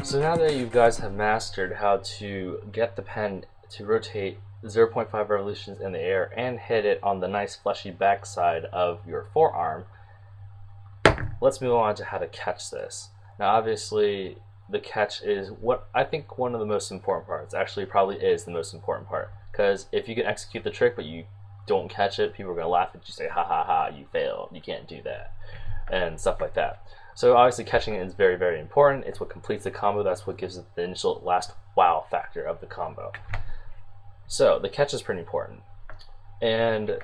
So now that you guys have mastered how to get the pen to rotate 0.5 revolutions in the air and hit it on the nice fleshy backside of your forearm, let's move on to how to catch this. Now obviously the catch is what I think one of the most important parts. Actually probably is the most important part, because if you can execute the trick but you don't catch it, people are going to laugh at you, say ha ha ha, you failed, you can't do that, and stuff like that. So obviously catching it is very, very important. It's what completes the combo. That's what gives it the initial last wow factor of the combo. So the catch is pretty important. And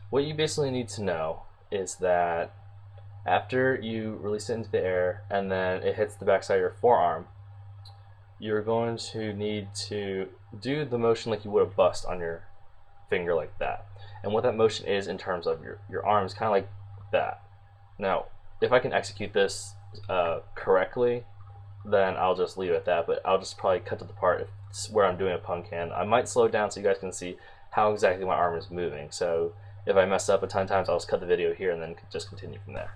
what you basically need to know is that after you release it into the air and then it hits the backside of your forearm, you're going to need to do the motion like you would have bust on your finger, like that. And what that motion is in terms of your arm is kind of like that. Now, if I can execute this correctly, then I'll just leave it at that, but I'll just probably cut to the part where I'm doing a pun can. I might slow it down so you guys can see how exactly my arm is moving. So if I mess up a ton of times, I'll just cut the video here and then just continue from there.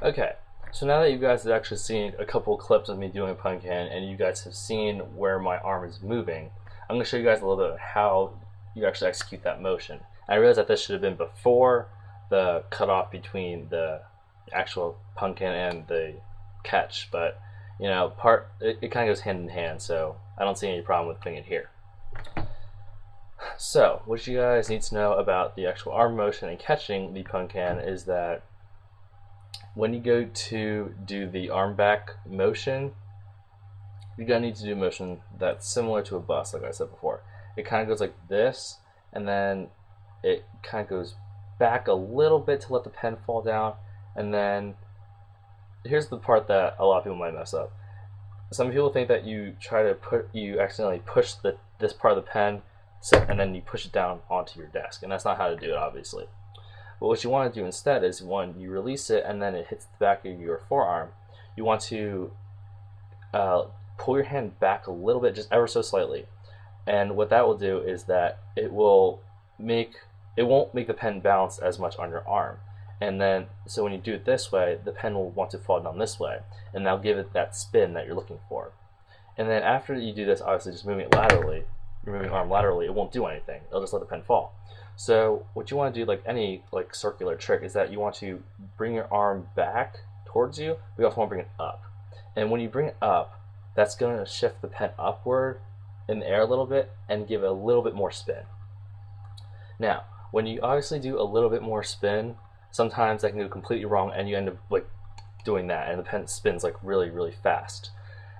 Okay, so now that you guys have actually seen a couple clips of me doing a pun can and you guys have seen where my arm is moving, I'm going to show you guys a little bit of how you actually execute that motion. I realize that this should have been before the cutoff between the actual pun can and the catch, but you know, it kind of goes hand in hand, so I don't see any problem with putting it here. So what you guys need to know about the actual arm motion and catching the pun can is that when you go to do the arm back motion, you're going to need to do a motion that's similar to a bust, like I said before. It kind of goes like this, and then it kind of goes back a little bit to let the pen fall down, and then here's the part that a lot of people might mess up. Some people think that you accidentally push this part of the pen, and then you push it down onto your desk, and that's not how to do it, obviously. But what you want to do instead is, when you release it and then it hits the back of your forearm, you want to pull your hand back a little bit, just ever so slightly. And what that will do is that it won't make the pen bounce as much on your arm. And then, so when you do it this way, the pen will want to fall down this way, and that'll give it that spin that you're looking for. And then after you do this, obviously just moving it laterally, you're moving your arm laterally, it won't do anything. It'll just let the pen fall. So what you want to do, like any circular trick, is that you want to bring your arm back towards you, but you also want to bring it up. And when you bring it up, that's going to shift the pen upward in the air a little bit and give it a little bit more spin. Now, when you obviously do a little bit more spin, sometimes that can go completely wrong and you end up doing that and the pen spins really, really fast.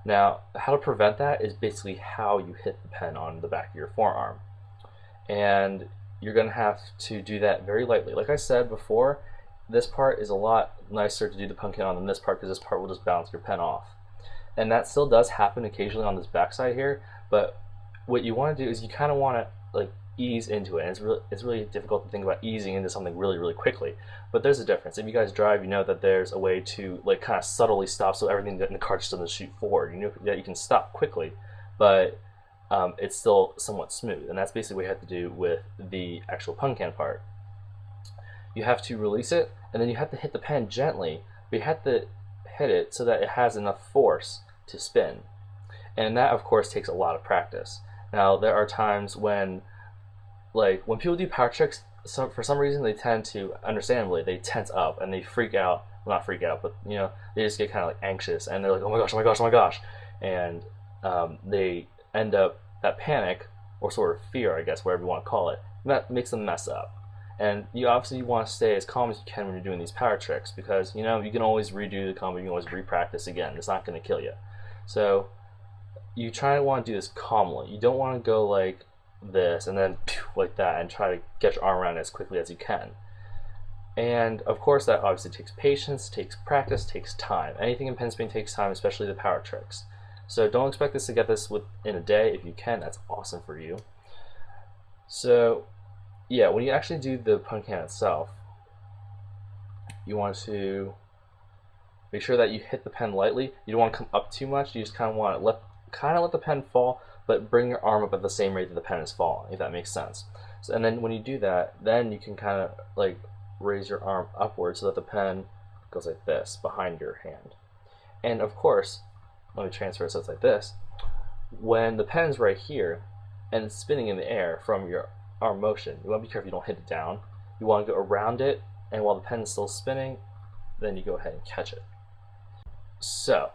Now, how to prevent that is basically how you hit the pen on the back of your forearm. And you're going to have to do that very lightly. Like I said before, this part is a lot nicer to do the pun can on than this part, because this part will just bounce your pen off. And that still does happen occasionally on this backside here, but what you want to do is you kind of want to ease into it. And it's really difficult to think about easing into something really, really quickly. But there's a difference. If you guys drive, you know that there's a way to kind of subtly stop so everything in the car just doesn't shoot forward. You know that you can stop quickly, but it's still somewhat smooth, and that's basically what you have to do with the actual pun can part. You have to release it, and then you have to hit the pen gently, but you have to hit it so that it has enough force to spin. And that, of course, takes a lot of practice. Now, there are times when people do power tricks, for some reason they tend to, understandably, they tense up and they freak out. Well, not freak out, but you know, they just get kind of anxious, and they're like, oh my gosh, oh my gosh, oh my gosh, and they end up, that panic, or sort of fear, I guess, whatever you want to call it, that makes them mess up. And you obviously want to stay as calm as you can when you're doing these power tricks, because you know you can always redo the combo, you can always re-practice again. It's not going to kill you. So you try to want to do this calmly. You don't want to go like this and then like that and try to get your arm around it as quickly as you can. And of course that obviously takes patience, takes practice, takes time. Anything in pen spinning takes time, especially the power tricks. So don't expect this to get this within a day. If you can, that's awesome for you. So yeah, when you actually do the pun can itself, you want to make sure that you hit the pen lightly. You don't want to come up too much. You just kind of want to let the pen fall, but bring your arm up at the same rate that the pen is falling, if that makes sense. So, and then when you do that, then you can kind of like raise your arm upwards so that the pen goes like this behind your hand. And of course, let me transfer it so it's like this. When the pen is right here and it's spinning in the air from your arm motion, you want to be careful you don't hit it down. You want to go around it, and while the pen is still spinning, then you go ahead and catch it. So,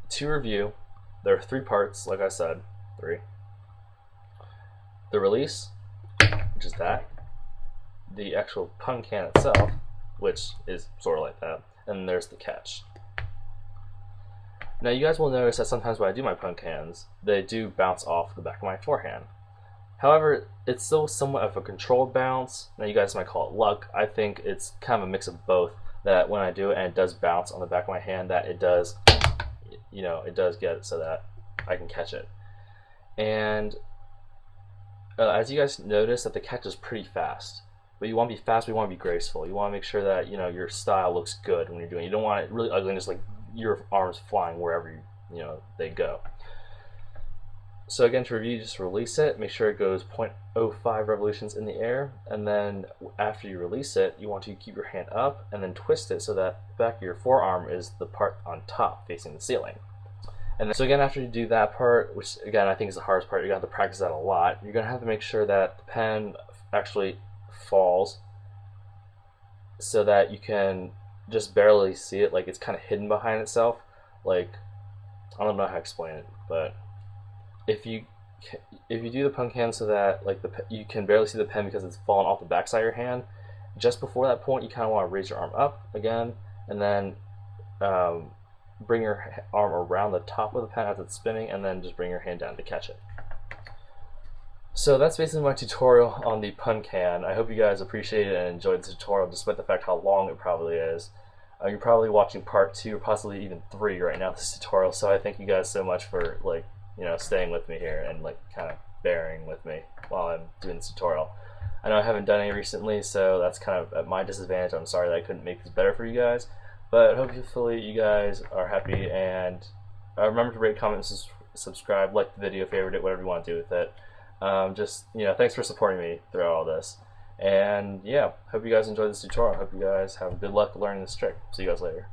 to review, there are 3 parts, like I said, 3. The release, which is that. The actual pun can itself, which is sort of like that. And then there's the catch. Now you guys will notice that sometimes when I do my pun cans, they do bounce off the back of my forehand. However, it's still somewhat of a controlled bounce. Now you guys might call it luck. I think it's kind of a mix of both, that when I do it and it does bounce on the back of my hand, that it does, it does get it so that I can catch it. And as you guys notice, that the catch is pretty fast. But you want to be fast, but you want to be graceful. You want to make sure that your style looks good when you're doing it. You don't want it really ugly and just like your arms flying wherever they go. So again, to review, just release it. Make sure it goes 0.05 revolutions in the air, and then after you release it, you want to keep your hand up and then twist it so that the back of your forearm is the part on top facing the ceiling. And then, so again, after you do that part, which again I think is the hardest part, you're gonna have to practice that a lot. You're gonna have to make sure that the pen actually falls so that you can just barely see it, like it's kind of hidden behind itself. Like, I don't know how to explain it, but if you do the pun can so that like you can barely see the pen because it's fallen off the backside of your hand, just before that point you kind of want to raise your arm up again, and then bring your arm around the top of the pen as it's spinning, and then just bring your hand down to catch it. So that's basically my tutorial on the pun can. I hope you guys appreciated and enjoyed the tutorial, despite the fact how long it probably is. You're probably watching part 2 or possibly even 3 right now, this tutorial, so I thank you guys so much for staying with me here and kind of bearing with me while I'm doing this tutorial. I know I haven't done any recently, so that's kind of at my disadvantage. I'm sorry that I couldn't make this better for you guys, but hopefully you guys are happy, and remember to rate, comment, and subscribe, like the video, favorite it, whatever you want to do with it. Thanks for supporting me throughout all this. And yeah, hope you guys enjoyed this tutorial. Hope you guys have good luck learning this trick. See you guys later.